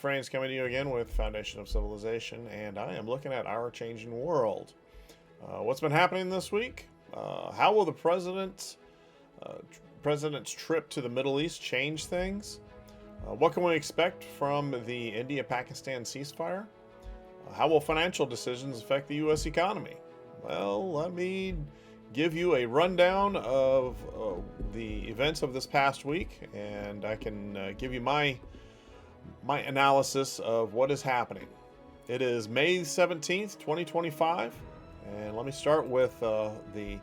Jeff Rains coming to you again with Foundation of Civilization, and I am looking at our changing world. What's been happening this week? How will the president's trip to the Middle East change things? What can we expect from the India-Pakistan ceasefire? How will financial decisions affect the U.S. economy? Well, let me give you a rundown of the events of this past week, and I can give you my analysis of what is happening. It is May 17th, 2025, and let me start with the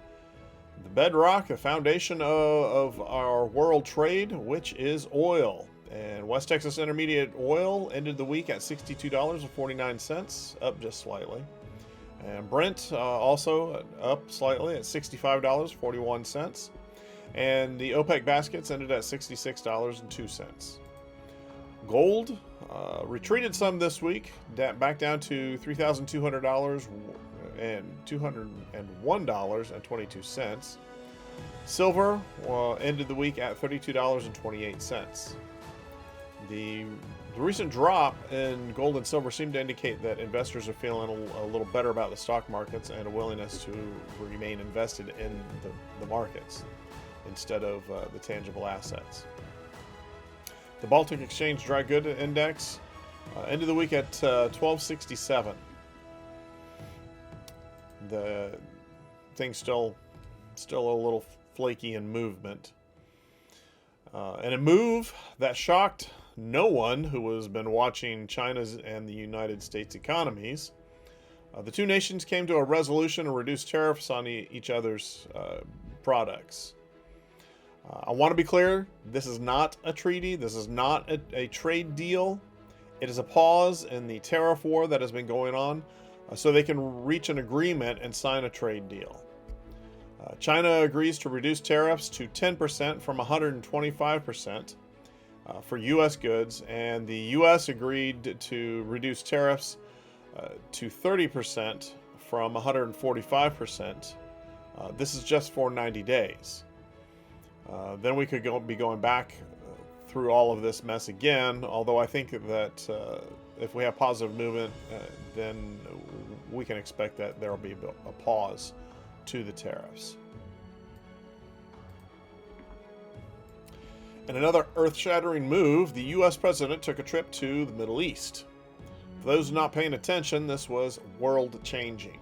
bedrock, the foundation of our world trade, which is oil. And West Texas Intermediate oil ended the week at $62.49, up just slightly. And Brent also up slightly at $65.41. And the OPEC baskets ended at $66.02. Gold retreated some this week, back down to $3,200 and $201.22. Silver ended the week at $32.28. The recent drop in gold and silver seemed to indicate that investors are feeling a little better about the stock markets and a willingness to remain invested in the markets instead of the tangible assets. The Baltic Exchange Dry Good Index ended the week at 1267. The thing's still a little flaky in movement. And a move that shocked no one who has been watching China's and the United States economies. The two nations came to a resolution to reduce tariffs on each other's products. I want to be clear, this is not a treaty. This is not a trade deal. It is a pause in the tariff war that has been going on so they can reach an agreement and sign a trade deal. China agrees to reduce tariffs to 10% from 125% for U.S. goods, and the U.S. agreed to reduce tariffs to 30% from 145%. This is just for 90 days. Then we could be going back through all of this mess again, although I think that if we have positive movement, then we can expect that there will be a pause to the tariffs. In another earth-shattering move, the U.S. president took a trip to the Middle East. For those not paying attention, this was world-changing.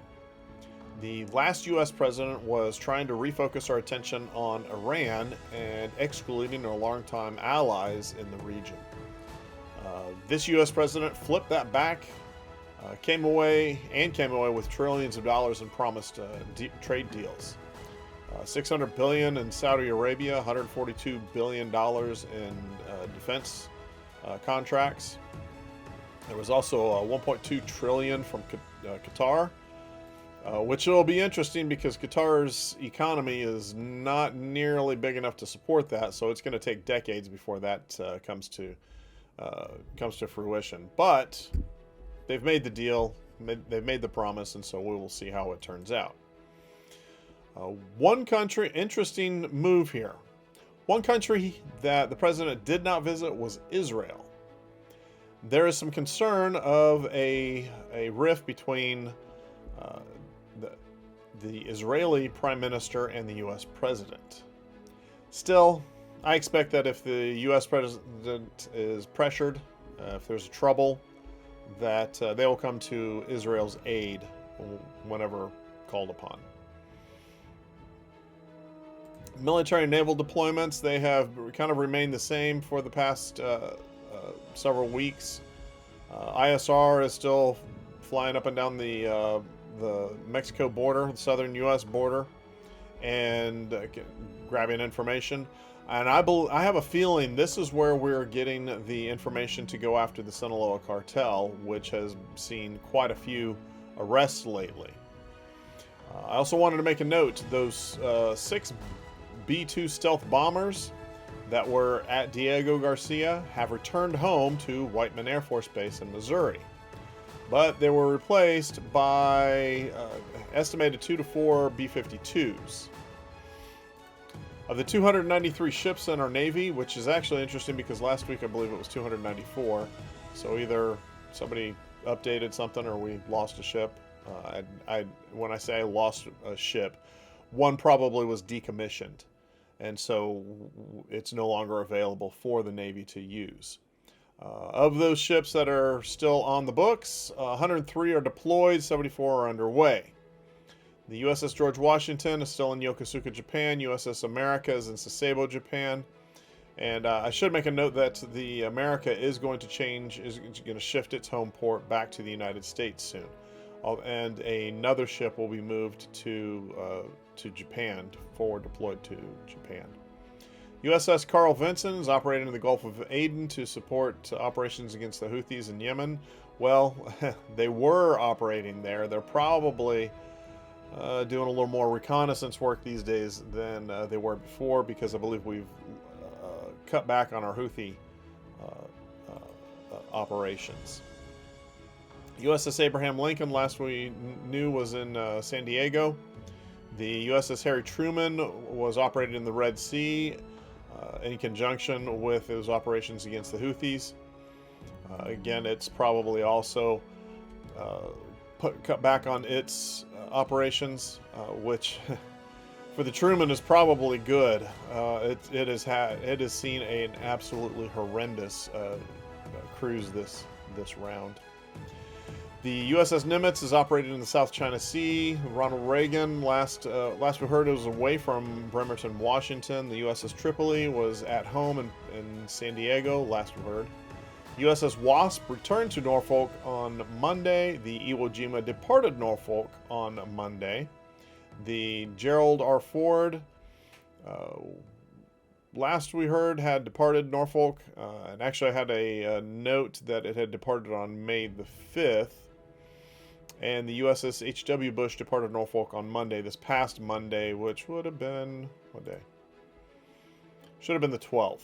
The last U.S. president was trying to refocus our attention on Iran and excluding our longtime allies in the region. This U.S. president flipped that back, came away with trillions of dollars in promised trade deals. $600 billion in Saudi Arabia, $142 billion in defense contracts. There was also $1.2 trillion from Qatar, which will be interesting because Qatar's economy is not nearly big enough to support that, so it's going to take decades before that comes to fruition. But they've made the deal, they've made the promise, and so we will see how it turns out. One country, interesting move here. One country that the president did not visit was Israel. There is some concern of a rift between the Israeli prime minister and the U.S. president. Still, I expect that if the U.S. president is pressured, if there's trouble, that they will come to Israel's aid whenever called upon. Military and naval deployments, they have kind of remained the same for the past several weeks. ISR is still flying up and down the Mexico border, the southern U.S. border, and grabbing information. And I have a feeling this is where we're getting the information to go after the Sinaloa cartel, which has seen quite a few arrests lately. I also wanted to make a note, those 6 B-2 stealth bombers that were at Diego Garcia have returned home to Whiteman Air Force Base in Missouri. But they were replaced by estimated 2 to 4 B-52s. Of the 293 ships in our Navy, which is actually interesting because last week I believe it was 294, So either somebody updated something or we lost a ship. When I say I lost a ship, one probably was decommissioned, and so it's no longer available for the Navy to use. Of those ships that are still on the books, 103 are deployed, 74 are underway. The USS George Washington is still in Yokosuka, Japan. USS America is in Sasebo, Japan. And I should make a note that the America is going to shift its home port back to the United States soon. And another ship will be moved to Japan, deployed to Japan. USS Carl Vinson is operating in the Gulf of Aden to support operations against the Houthis in Yemen. Well, they were operating there. They're probably doing a little more reconnaissance work these days than they were before, because I believe we've cut back on our Houthi operations. USS Abraham Lincoln, last we knew, was in San Diego. The USS Harry Truman was operated in the Red Sea in conjunction with those operations against the Houthis. Again, it's probably also cut back on its operations, which for the Truman is probably good. It has seen an absolutely horrendous cruise this round. The USS Nimitz is operated in the South China Sea. Ronald Reagan, last we heard, it was away from Bremerton, Washington. The USS Tripoli was at home in San Diego, last we heard. USS Wasp returned to Norfolk on Monday. The Iwo Jima departed Norfolk on Monday. The Gerald R. Ford, last we heard, had departed Norfolk. And actually I had a note that it had departed on May the 5th. And the USS H.W. Bush departed Norfolk on Monday, this past Monday, which would have been, what day? Should have been the 12th.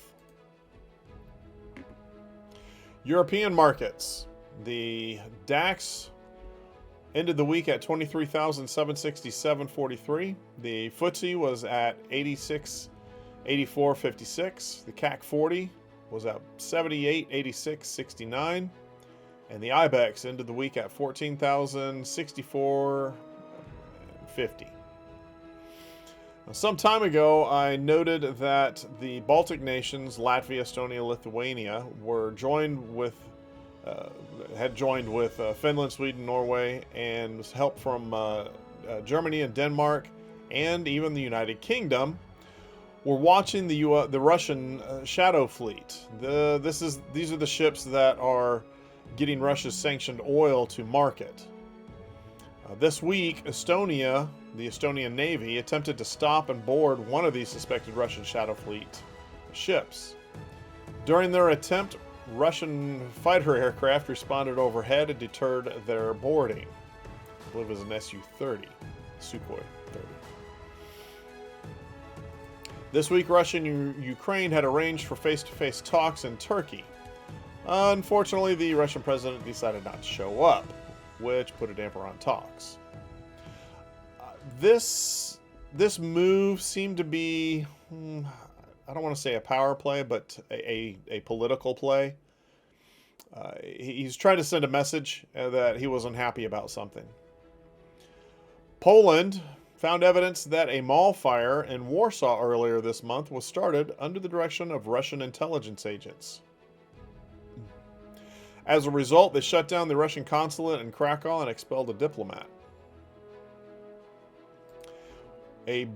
European markets. The DAX ended the week at 23,767.43. The FTSE was at 86.84.56. The CAC 40 was at 78.86.69. And the IBEX ended the week at 14,064.50. Some time ago, I noted that the Baltic nations, Latvia, Estonia, Lithuania, had joined with Finland, Sweden, Norway, and with help from Germany and Denmark, and even the United Kingdom, were watching the Russian Shadow Fleet. These are the ships that are getting Russia's sanctioned oil to market. This week, Estonia, the Estonian Navy, attempted to stop and board one of these suspected Russian Shadow Fleet ships. During their attempt, Russian fighter aircraft responded overhead and deterred their boarding. I believe it was an Su-30, Sukhoi 30. This week, Russia and Ukraine had arranged for face-to-face talks in Turkey. Unfortunately, the Russian president decided not to show up, which put a damper on talks. This move seemed to be, I don't want to say a power play, but a political play. He's trying to send a message that he was unhappy about something. Poland found evidence that a mall fire in Warsaw earlier this month was started under the direction of Russian intelligence agents. As a result, they shut down the Russian consulate in Krakow and expelled a diplomat. A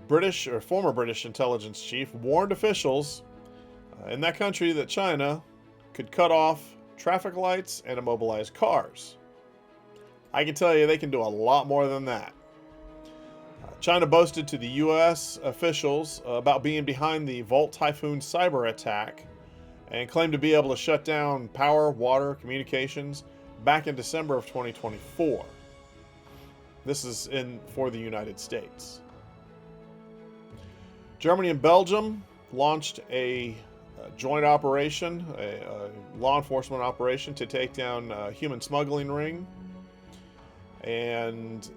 former British intelligence chief warned officials in that country that China could cut off traffic lights and immobilize cars. I can tell you they can do a lot more than that. China boasted to the U.S. officials about being behind the Volt Typhoon cyber attack and claimed to be able to shut down power, water, communications back in December of 2024. This is for the United States. Germany and Belgium launched a joint operation, a law enforcement operation to take down a human smuggling ring. And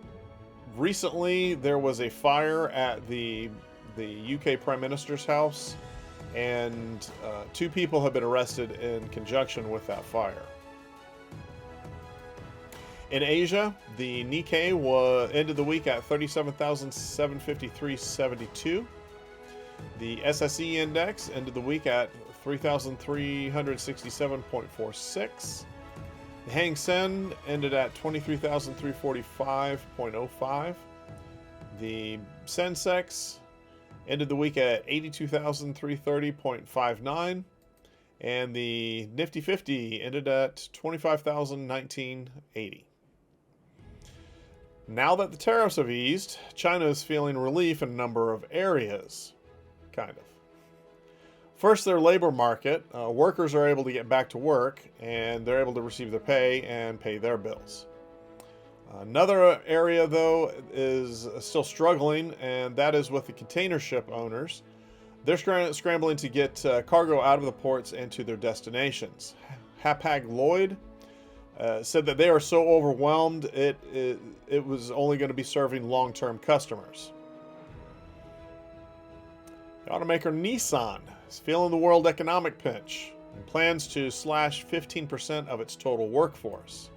recently there was a fire at the UK Prime Minister's house, and 2 people have been arrested in conjunction with that fire. In Asia, the Nikkei ended the week at 37,753.72. The SSE index ended the week at 3,367.46. The Hang Seng ended at 23,345.05. The Sensex ended the week at 82,330.59. And the Nifty 50 ended at 25,019.80. Now that the tariffs have eased, China is feeling relief in a number of areas. Kind of. First, their labor market. Workers are able to get back to work, and they're able to receive their pay and pay their bills. Another area, though, is still struggling, and that is with the container ship owners. They're scrambling to get cargo out of the ports and to their destinations. Hapag-Lloyd said that they are so overwhelmed it was only going to be serving long-term customers. The automaker Nissan is feeling the world economic pinch and plans to slash 15% of its total workforce.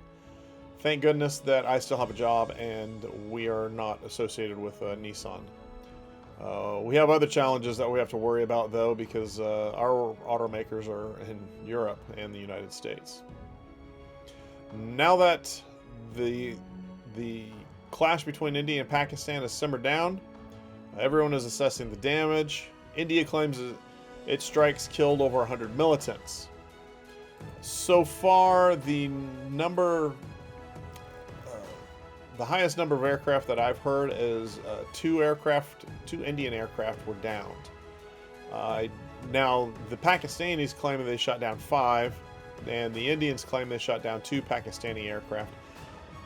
Thank goodness that I still have a job and we are not associated with Nissan. We have other challenges that we have to worry about, though, because our automakers are in Europe and the United States. Now that the clash between India and Pakistan has simmered down, everyone is assessing the damage. India claims its strikes killed over 100 militants. So far, the highest number of aircraft that I've heard is two Indian aircraft were downed. Now, the Pakistanis claim that they shot down 5, and the Indians claim they shot down 2 Pakistani aircraft.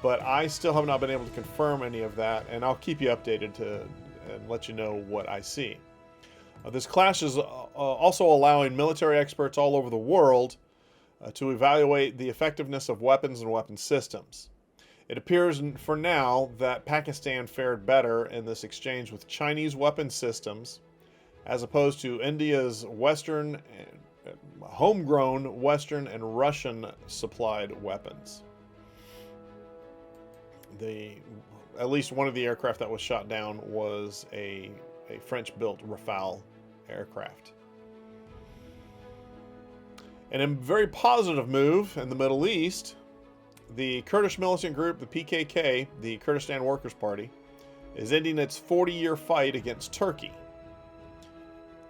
But I still have not been able to confirm any of that, and I'll keep you updated and let you know what I see. This clash is also allowing military experts all over the world to evaluate the effectiveness of weapons and weapon systems. It appears for now that Pakistan fared better in this exchange with Chinese weapon systems as opposed to India's homegrown Western and Russian supplied weapons. At least one of the aircraft that was shot down was a French-built Rafale aircraft. And in a very positive move in the Middle East, the Kurdish militant group, the PKK, the Kurdistan Workers' Party, is ending its 40-year fight against Turkey.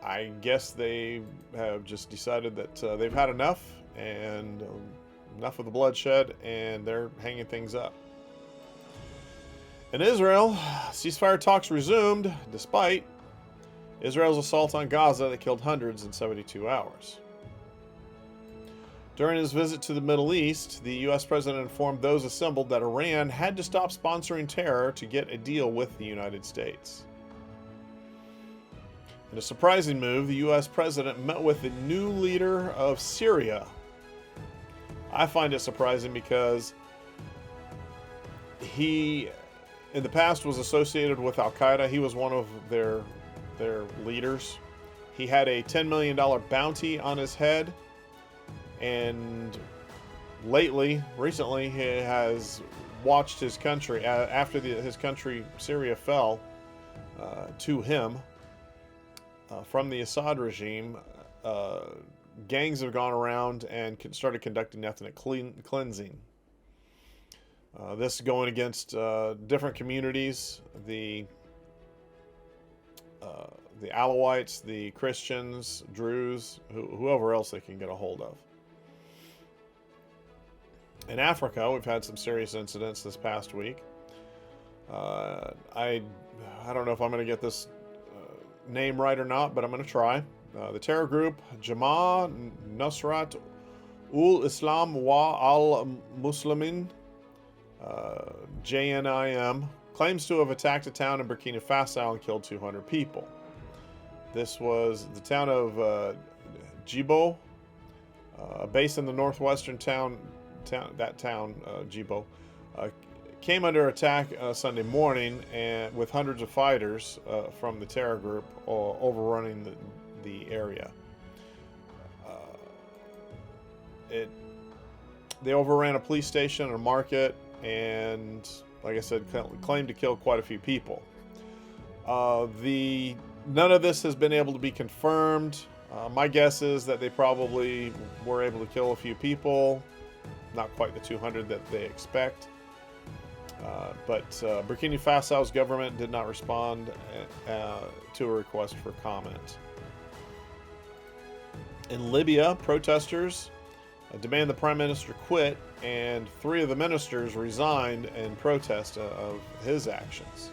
I guess they have just decided that they've had enough and enough of the bloodshed, and they're hanging things up. In Israel, ceasefire talks resumed despite Israel's assault on Gaza that killed hundreds in 72 hours. During his visit to the Middle East, the U.S. president informed those assembled that Iran had to stop sponsoring terror to get a deal with the United States. In a surprising move, the U.S. president met with the new leader of Syria. I find it surprising because he, in the past, was associated with Al-Qaeda. He was one of their leaders. He had a $10 million bounty on his head. And recently, he has watched his country, after his country, Syria, fell to him from the Assad regime. Gangs have gone around and started conducting ethnic cleansing. This going against different communities, the Alawites, the Christians, Druze, whoever else they can get a hold of. In Africa, we've had some serious incidents this past week. I don't know if I'm going to get this name right or not, but I'm going to try. The terror group Jamaat Nusrat ul Islam wa al Muslimin, JNIM, claims to have attacked a town in Burkina Faso and killed 200 people. This was the town of Djibo, based in the northwestern town, Djibo, came under attack Sunday morning, and with hundreds of fighters from the terror group overrunning the area. They overran a police station and a market, and, like I said, claimed to kill quite a few people. None of this has been able to be confirmed. My guess is that they probably were able to kill a few people, not quite the 200 that they expect. But Burkina Faso's government did not respond to a request for comment. In Libya, protesters demand the prime minister quit, and 3 of the ministers resigned in protest of his actions.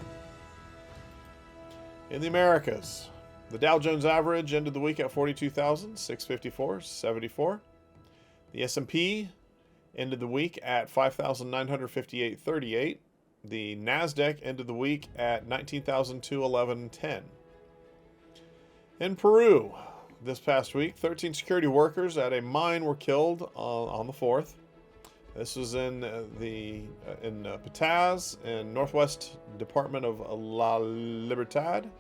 In the Americas, the Dow Jones average ended the week at 42,654.74. The S&P ended the week at 5,958.38. The NASDAQ ended the week at 19,211.10. In Peru, this past week, 13 security workers at a mine were killed on the 4th. This was in Pataz, in Northwest Department of La Libertad.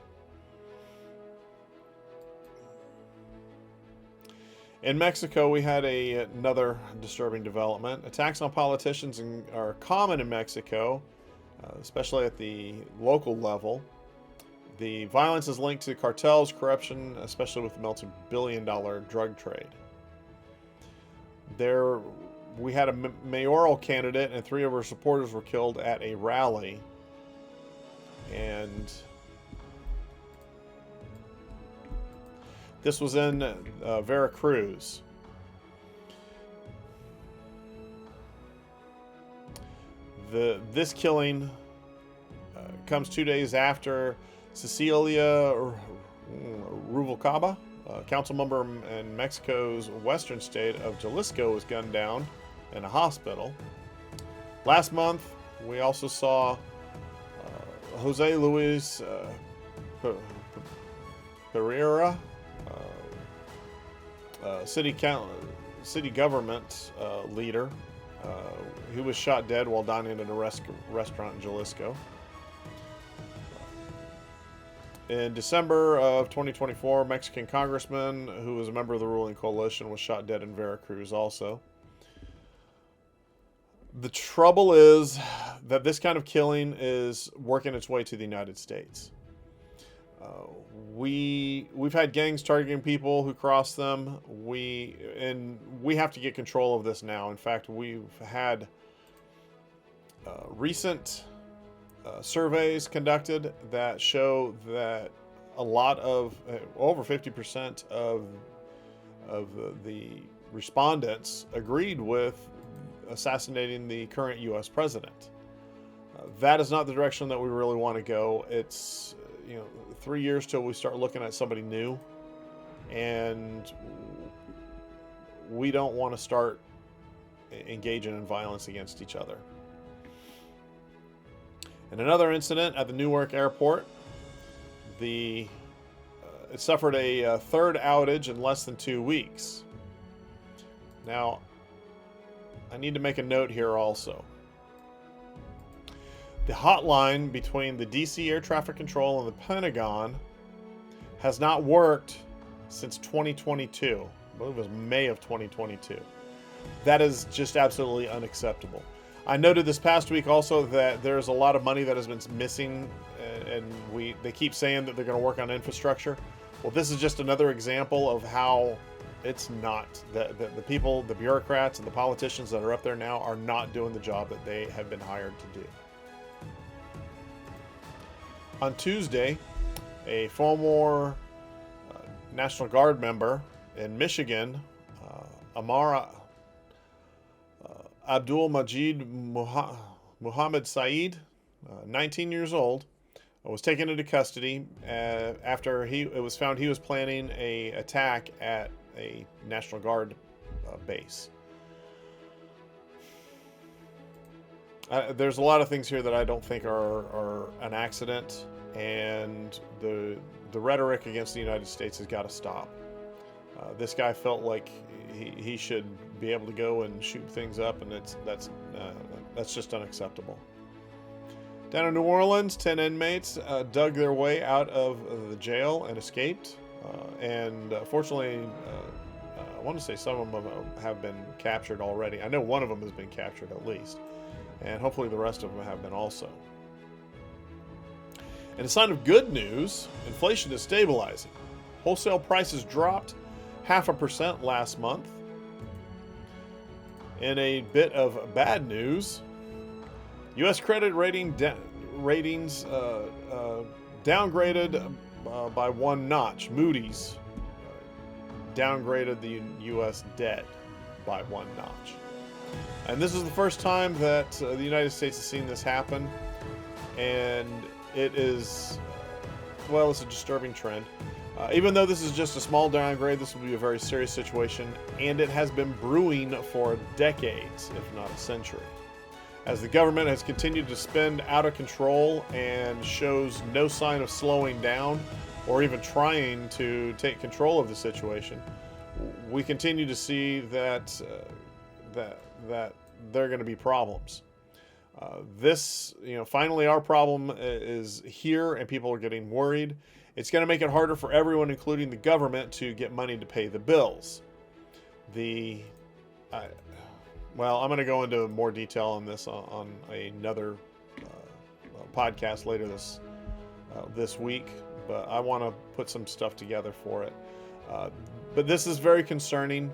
In Mexico, we had another disturbing development. Attacks on politicians are common in Mexico, especially at the local level. The violence is linked to cartels, corruption, especially with the multi-billion-dollar drug trade. We had a mayoral candidate and 3 of her supporters were killed at a rally. And this was in Veracruz. This killing comes 2 days after Cecilia Rubalcaba, a council member in Mexico's western state of Jalisco, was gunned down in a hospital. Last month, we also saw Jose Luis Pereira, city government leader, who was shot dead while dining at a restaurant in Jalisco. In December of 2024, Mexican congressman who was a member of the ruling coalition was shot dead in Veracruz also. The trouble is that this kind of killing is working its way to the United States. We've had gangs targeting people who cross them. We have to get control of this now. In fact, we've had recent surveys conducted that show that a lot of over 50% of the respondents agreed with assassinating the current U.S. president. That is not the direction that we really want to go. It's 3 years till we start looking at somebody new, and we don't want to start engaging in violence against each other. In another incident at the Newark airport, it suffered a third outage in less than 2 weeks. Now, I need to make a note here also. The hotline between the DC Air Traffic Control and the Pentagon has not worked since 2022. I believe it was May of 2022. That is just absolutely unacceptable. I noted this past week also that there's a lot of money that has been missing, and they keep saying that they're going to work on infrastructure. Well, this is just another example of how it's not. The people, the bureaucrats and the politicians that are up there now are not doing the job that they have been hired to do. On Tuesday, a former National Guard member in Michigan, Amara Abdul Majid Muhammad Saeed, 19 years old, was taken into custody after it was found he was planning an attack at a National Guard base. There's a lot of things here that I don't think are an accident, and the rhetoric against the United States has got to stop. This guy felt like he should be able to go and shoot things up, and that's just unacceptable. Down in New Orleans, 10 inmates dug their way out of the jail and escaped. And fortunately, I want to say some of them have been captured already. I know one of them has been captured at least. and hopefully the rest of them have been also. In a sign of good news, inflation is stabilizing. Wholesale prices dropped 0.5% last month. In a bit of bad news, U.S. credit ratings downgraded by one notch. Moody's downgraded the U.S. debt by one notch. And this is the first time that the United States has seen this happen. And it is, well, it's a disturbing trend. Even though this is just a small downgrade, this will be a very serious situation. And it has been brewing for decades, if not a century. As the government has continued to spend out of control and shows no sign of slowing down or even trying to take control of the situation, we continue to see that there are going to be problems. Finally our problem is here and people are getting worried. It's going to make it harder for everyone, including the government, to get money to pay the bills. I'm going to go into more detail on this on another podcast later this week, but I want to put some stuff together for it. But this is very concerning.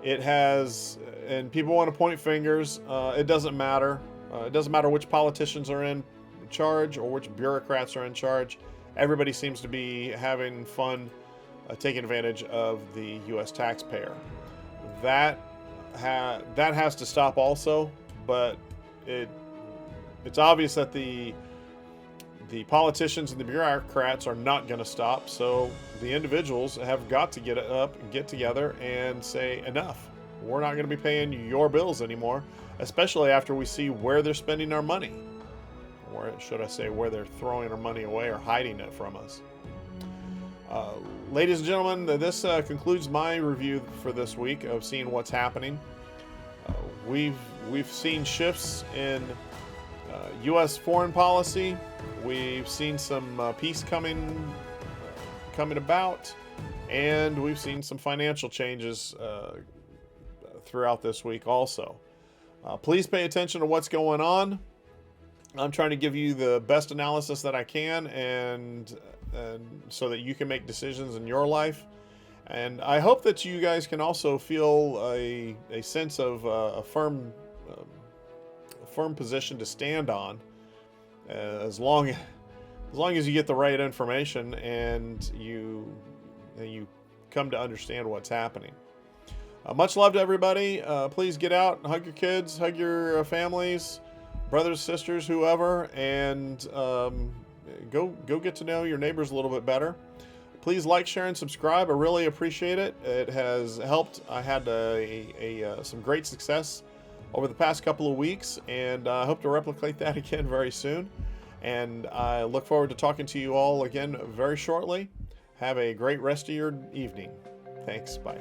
It has, and people want to point fingers. It doesn't matter. It doesn't matter which politicians are in charge or which bureaucrats are in charge. Everybody seems to be having fun taking advantage of the U.S. taxpayer. That has to stop also, but it's obvious that the politicians and the bureaucrats are not going to stop, so the individuals have got to get up and get together and say, enough. We're not going to be paying your bills anymore, especially after we see where they're spending our money. Or should I say, where they're throwing our money away or hiding it from us. Ladies and gentlemen, this concludes my review for this week of seeing what's happening. We've seen shifts in U.S. foreign policy. We've seen some peace coming about, and we've seen some financial changes throughout this week also. Please pay attention to what's going on. I'm trying to give you the best analysis that I can, and so that you can make decisions in your life. And I hope that you guys can also feel a sense of a firm position to stand on, as long as you get the right information and you come to understand what's happening. Much love to everybody. Please get out and hug your kids, hug your families, brothers, sisters, whoever, and go get to know your neighbors a little bit better. Please like, share, and subscribe. I really appreciate it. It has helped. I had some great success over the past couple of weeks, and I hope to replicate that again very soon. And I look forward to talking to you all again very shortly. Have a great rest of your evening. Thanks. Bye.